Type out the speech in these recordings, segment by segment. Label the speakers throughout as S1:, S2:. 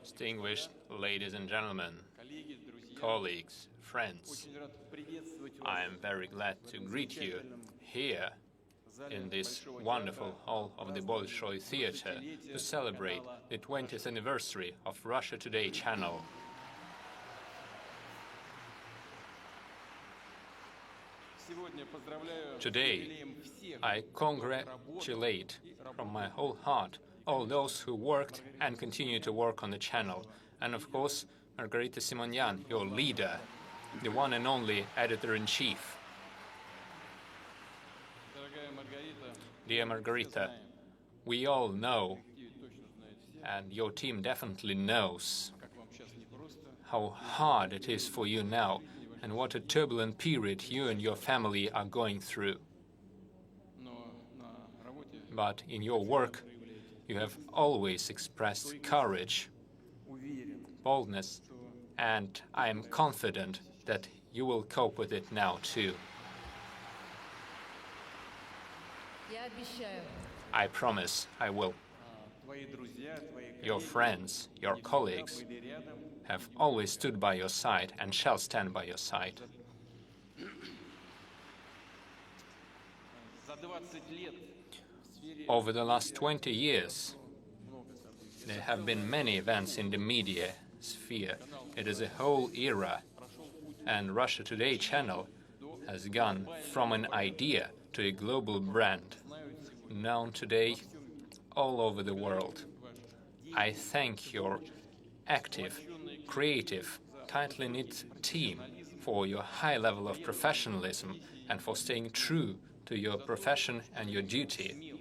S1: Distinguished ladies and gentlemen, colleagues, friends, I am very glad to greet you here in this wonderful hall of the Bolshoi Theatre to celebrate the 20th anniversary of Russia Today channel. Today, I congratulate from my whole heart all those who worked and continue to work on the channel, and of course, Margarita Simonyan, your leader, the one and only editor-in-chief. Dear Margarita, we all know, and your team definitely knows, how hard it is for you now and what a turbulent period you and your family are going through. But in your work, you have always expressed courage, boldness, and I am confident that you will cope with it now too. I promise I will. Your friends, your colleagues have always stood by your side and shall stand by your side. Over the last 20 years, there have been many events in the media sphere. It is a whole era, and Russia Today channel has gone from an idea to a global brand, known today all over the world. I thank your active, creative, tightly knit team for your high level of professionalism and for staying true to your profession and your duty,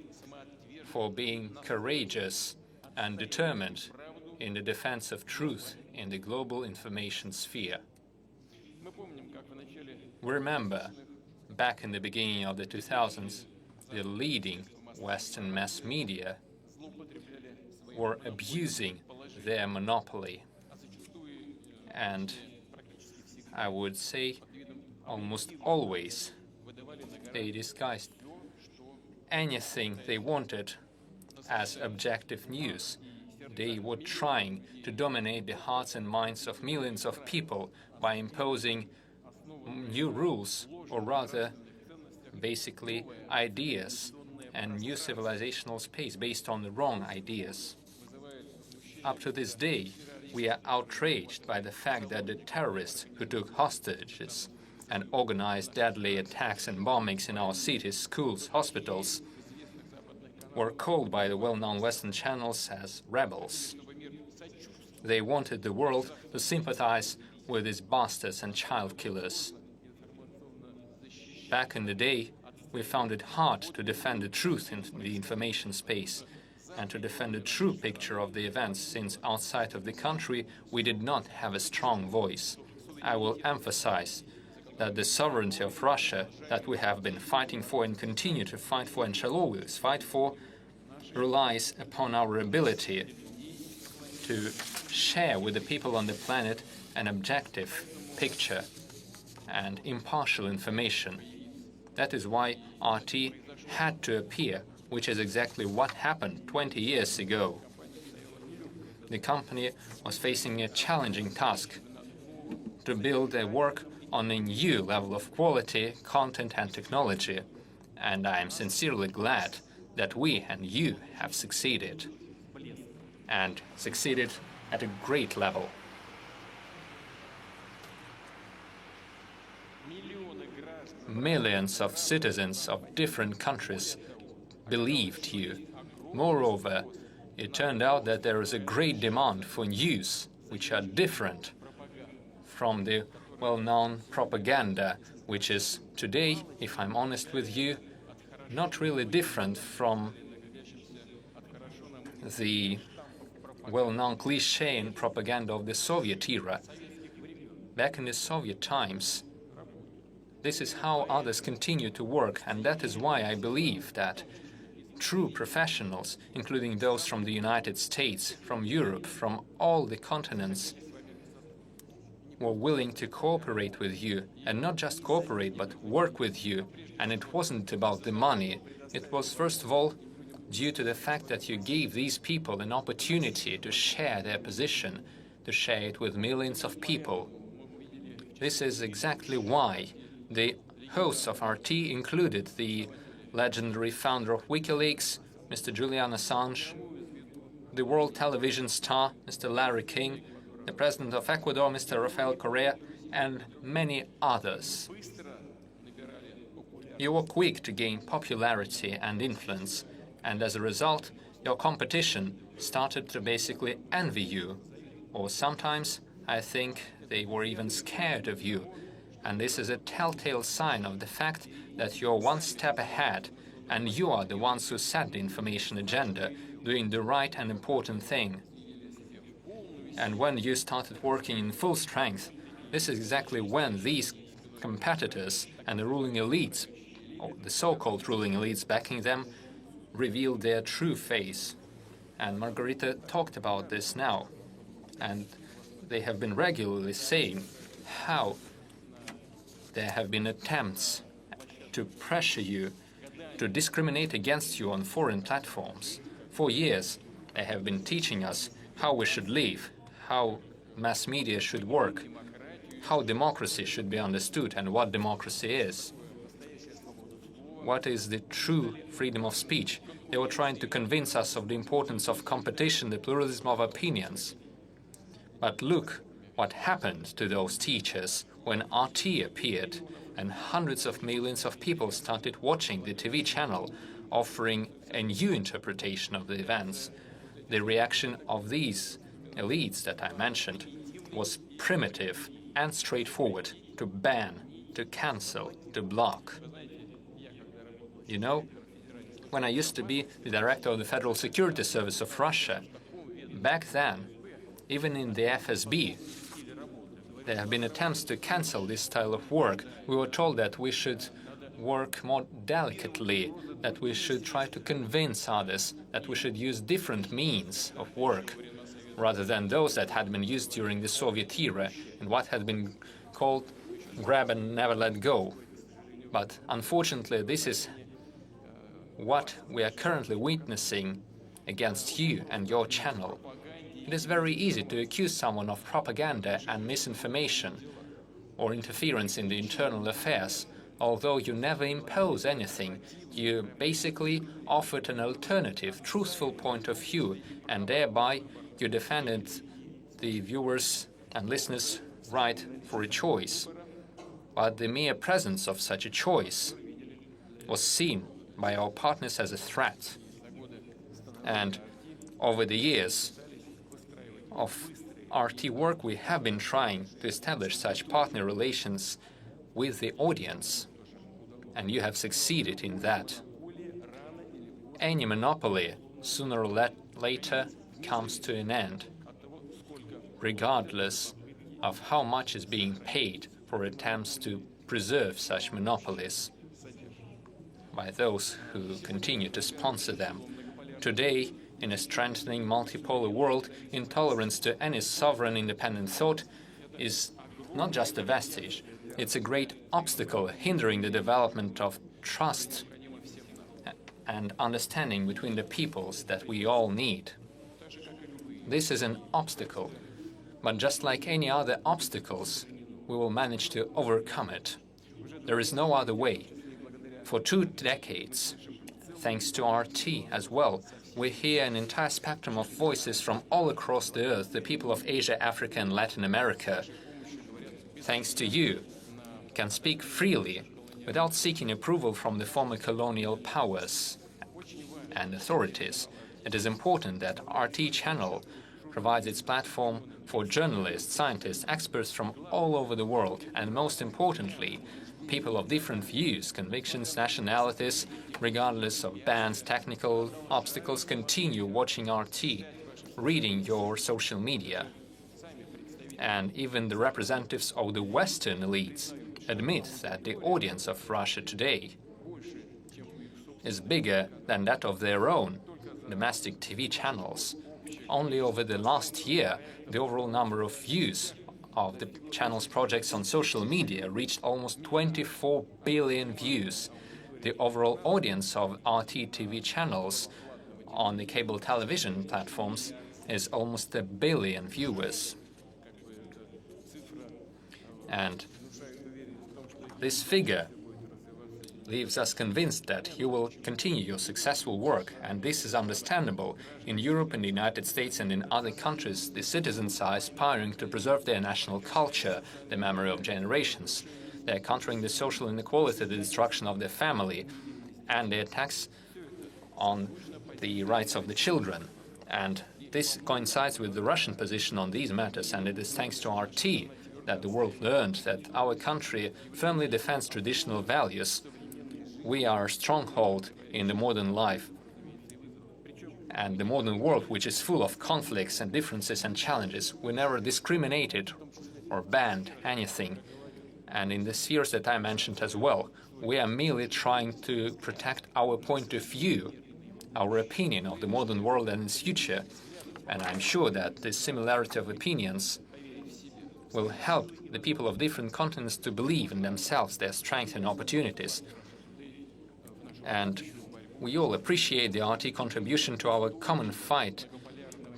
S1: for being courageous and determined in the defense of truth in the global information sphere. We remember, back in the beginning of the 2000s, the leading Western mass media were abusing their monopoly. And I would say almost always they disguised anything they wanted as objective news. They were trying to dominate the hearts and minds of millions of people by imposing new rules, or rather, basically, ideas and new civilizational space based on the wrong ideas. Up to this day, we are outraged by the fact that the terrorists who took hostages and organized deadly attacks and bombings in our cities, schools, hospitals were called by the well-known Western channels as rebels. They wanted the world to sympathize with these bastards and child killers. Back in the day, we found it hard to defend the truth in the information space and to defend a true picture of the events, since outside of the country we did not have a strong voice. I will emphasize that the sovereignty of Russia that we have been fighting for and continue to fight for and shall always fight for relies upon our ability to share with the people on the planet an objective picture and impartial information. That is why RT had to appear, which is exactly what happened 20 years ago. The company was facing a challenging task to build a work on a new level of quality, content and technology, and I am sincerely glad that we and you have succeeded, and succeeded at a great level. Millions of citizens of different countries believed you. Moreover, it turned out that there is a great demand for news which are different from the well-known propaganda, which is today, if I'm honest with you, not really different from the well-known cliché and propaganda of the Soviet era. Back in the Soviet times, this is how others continue to work, and that is why I believe that true professionals, including those from the United States, from Europe, from all the continents, were willing to cooperate with you, and not just cooperate, but work with you. And it wasn't about the money. It was, first of all, due to the fact that you gave these people an opportunity to share their position, to share it with millions of people. This is exactly why the hosts of RT included the legendary founder of WikiLeaks, Mr. Julian Assange, the world television star, Mr. Larry King, the president of Ecuador, Mr. Rafael Correa, and many others. You were quick to gain popularity and influence, and as a result, your competition started to basically envy you. Or sometimes, I think they were even scared of you. And this is a telltale sign of the fact that you're one step ahead, and you are the ones who set the information agenda, doing the right and important thing. And when you started working in full strength, this is exactly when these competitors and the ruling elites, or the so-called ruling elites backing them, revealed their true face. And Margarita talked about this now. And they have been regularly saying how there have been attempts to pressure you, to discriminate against you on foreign platforms. For years, they have been teaching us how we should live, how mass media should work, how democracy should be understood and what democracy is. What is the true freedom of speech? They were trying to convince us of the importance of competition, the pluralism of opinions. But look what happened to those teachers when RT appeared and hundreds of millions of people started watching the TV channel, offering a new interpretation of the events. The reaction of these elites that I mentioned was primitive and straightforward: to ban, to cancel, to block. You know, when I used to be the director of the Federal Security Service of Russia, back then, even in the FSB, there have been attempts to cancel this style of work. We were told that we should work more delicately, that we should try to convince others, that we should use different means of work, rather than those that had been used during the Soviet era and what had been called grab and never let go. But unfortunately, this is what we are currently witnessing against you and your channel. It is very easy to accuse someone of propaganda and misinformation or interference in the internal affairs. Although you never impose anything, you basically offered an alternative, truthful point of view, and thereby you defended the viewers' and listeners' right for a choice. But the mere presence of such a choice was seen by our partners as a threat. And over the years of RT work, we have been trying to establish such partner relations with the audience, and you have succeeded in that. Any monopoly, sooner or later, comes to an end, regardless of how much is being paid for attempts to preserve such monopolies by those who continue to sponsor them. Today, in a strengthening multipolar world, intolerance to any sovereign independent thought is not just a vestige, it's a great obstacle hindering the development of trust and understanding between the peoples that we all need. This is an obstacle, but just like any other obstacles, we will manage to overcome it. There is no other way. For 2 decades, thanks to RT as well, we hear an entire spectrum of voices from all across the earth, the people of Asia, Africa and Latin America. Thanks to you, can speak freely without seeking approval from the former colonial powers and authorities. It is important that RT channel provides its platform for journalists, scientists, experts from all over the world, and most importantly, people of different views, convictions, nationalities, regardless of bans, technical obstacles, continue watching RT, reading your social media. And even the representatives of the Western elites admit that the audience of Russia today is bigger than that of their own domestic TV channels. Only over the last year, the overall number of views of the channel's projects on social media reached almost 24 billion views. The overall audience of RT TV channels on the cable television platforms is almost 1 billion viewers. And this figure leaves us convinced that you will continue your successful work, and this is understandable. In Europe, in the United States, and in other countries, the citizens are aspiring to preserve their national culture, the memory of generations. They are countering the social inequality, the destruction of their family, and the attacks on the rights of the children. And this coincides with the Russian position on these matters, and it is thanks to RT that the world learned that our country firmly defends traditional values. We are a stronghold in the modern life and the modern world, which is full of conflicts and differences and challenges. We never discriminated or banned anything. And in the spheres that I mentioned as well, we are merely trying to protect our point of view, our opinion of the modern world and its future. And I'm sure that this similarity of opinions will help the people of different continents to believe in themselves, their strengths and opportunities. And we all appreciate the RT contribution to our common fight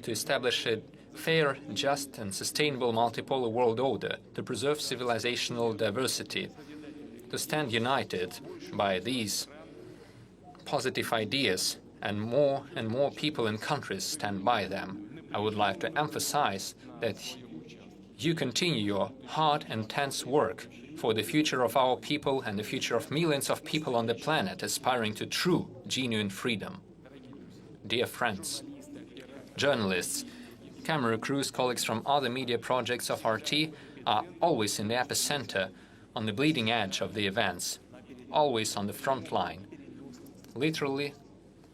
S1: to establish a fair, just and sustainable multipolar world order, to preserve civilizational diversity, to stand united by these positive ideas, and more people and countries stand by them. I would like to emphasize that you continue your hard and tense work for the future of our people and the future of millions of people on the planet aspiring to true, genuine freedom. Dear friends, journalists, camera crews, colleagues from other media projects of RT are always in the epicenter, on the bleeding edge of the events, always on the front line, literally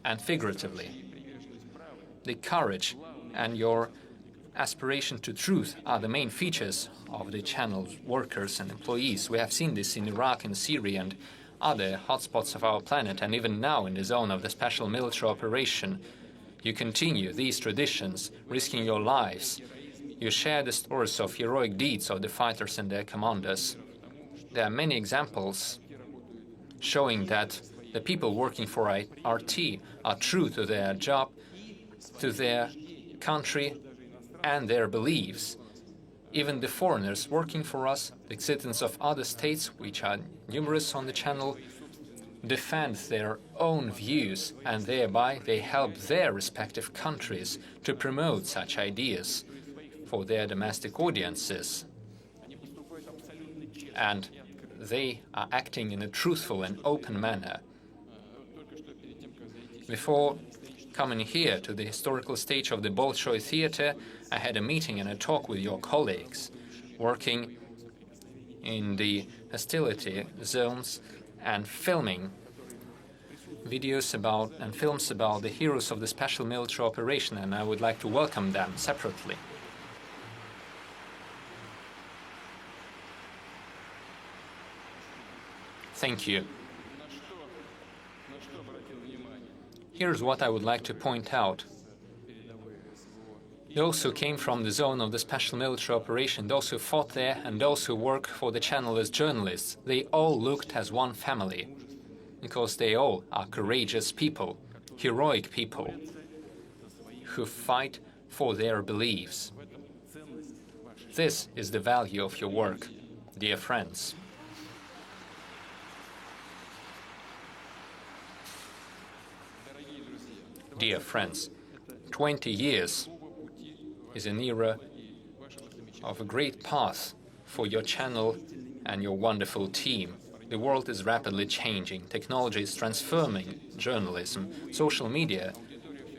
S1: and figuratively. The courage and your aspiration to truth are the main features of the channel's workers and employees. We have seen this in Iraq and Syria and other hotspots of our planet, and even now in the zone of the special military operation. You continue these traditions, risking your lives. You share the stories of heroic deeds of the fighters and their commanders. There are many examples showing that the people working for RT are true to their job, to their country, and their beliefs. Even the foreigners working for us, the citizens of other states, which are numerous on the channel, defend their own views, and thereby they help their respective countries to promote such ideas for their domestic audiences. And they are acting in a truthful and open manner. Before coming here to the historical stage of the Bolshoi Theatre, I had a meeting and a talk with your colleagues working in the hostility zones and filming videos about and films about the heroes of the special military operation, and I would like to welcome them separately. Thank you. Here's what I would like to point out. Those who came from the zone of the special military operation, those who fought there, and those who work for the channel as journalists, they all looked as one family, because they all are courageous people, heroic people, who fight for their beliefs. This is the value of your work, dear friends. Dear friends, 20 years is an era of a great path for your channel and your wonderful team. The world is rapidly changing. Technology is transforming journalism. Social media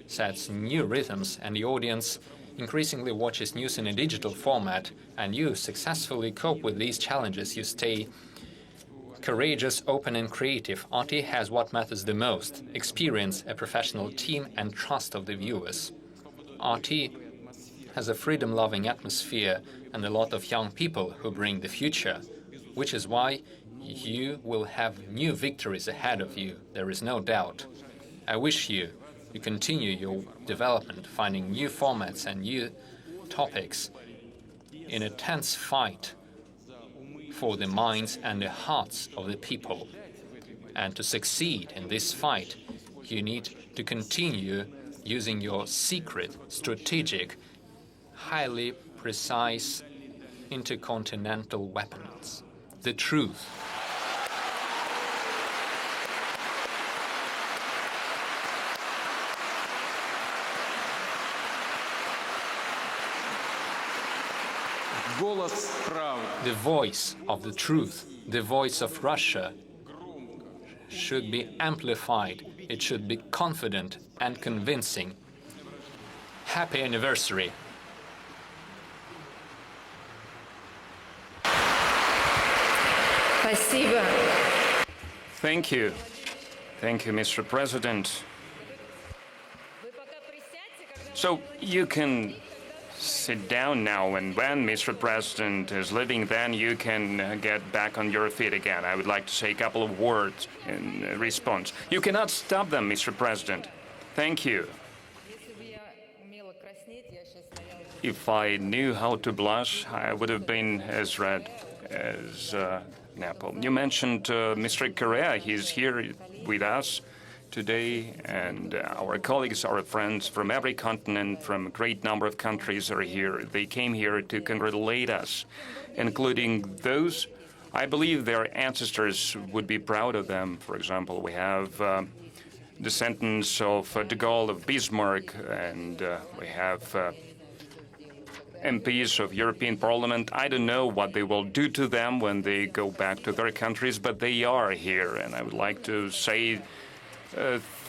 S1: sets new rhythms, and the audience increasingly watches news in a digital format, and you successfully cope with these challenges. You stay courageous, open and creative. RT has what matters the most: experience, a professional team and trust of the viewers. RT has a freedom-loving atmosphere and a lot of young people who bring the future, which is why you will have new victories ahead of you. There is no doubt. I wish you continue your development, finding new formats and new topics in a tense fight for the minds and the hearts of the people. And to succeed in this fight, you need to continue using your secret, strategic, highly precise intercontinental weapons. The truth. The voice of the truth, the voice of Russia, should be amplified. It should be confident and convincing. Happy anniversary.
S2: Спасибо.
S3: Thank you. Thank you, Mr. President. So you can sit down now, and when Mr. President is leaving, then you can get back on your feet again. I would like to say a couple of words in response. You cannot stop them, Mr. President. Thank you. If I knew how to blush, I would have been as red as an apple. You mentioned Mr. Correa. He's here with us today, and our colleagues, our friends from every continent, from a great number of countries are here. They came here to congratulate us, including those, I believe their ancestors would be proud of them. For example, we have descendants of de Gaulle, of Bismarck, and we have MPs of European Parliament. I don't know what they will do to them when they go back to their countries, but they are here, and I would like to say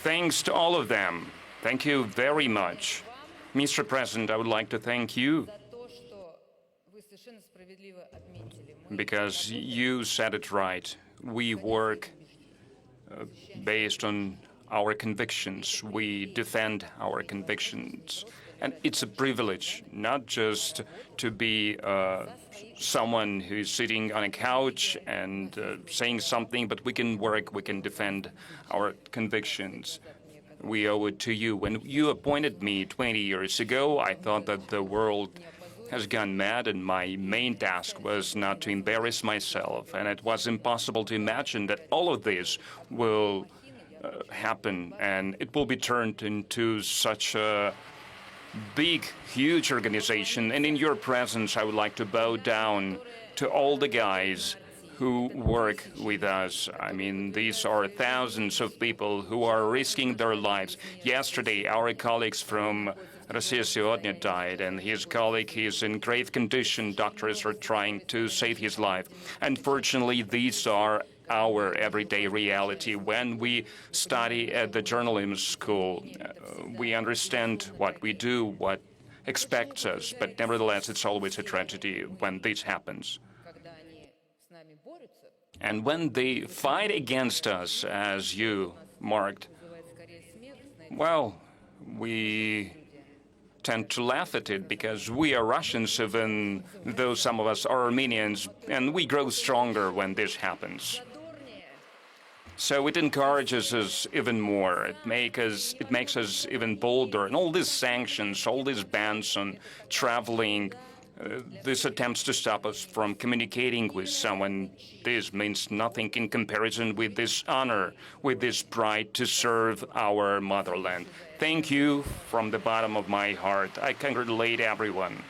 S3: thanks to all of them. Thank you very much. Mr. President, I would like to thank you because you said it right. We work based on our convictions. We defend our convictions. And it's a privilege not just to be someone who's sitting on a couch and saying something, but we can work, we can defend our convictions. We owe it to you. When you appointed me 20 years ago, I thought that the world has gone mad, and my main task was not to embarrass myself. And it was impossible to imagine that all of this will happen, and it will be turned into such a big, huge organization. And in your presence, I would like to bow down to all the guys who work with us. I mean, these are thousands of people who are risking their lives. Yesterday, our colleagues from AC1G died, and his colleague is in grave condition. Doctors are trying to save his life. Unfortunately, these are our everyday reality. When we study at the journalism school, we understand what we do, what expects us, but nevertheless, it's always a tragedy when this happens. And when they fight against us, as you marked, well, we tend to laugh at it because we are Russians, even though some of us are Armenians, and we grow stronger when this happens. So it encourages us even more. It makes us even bolder. And all these sanctions, all these bans on traveling, these attempts to stop us from communicating with someone, this means nothing in comparison with this honor, with this pride to serve our motherland. Thank you from the bottom of my heart. I congratulate everyone.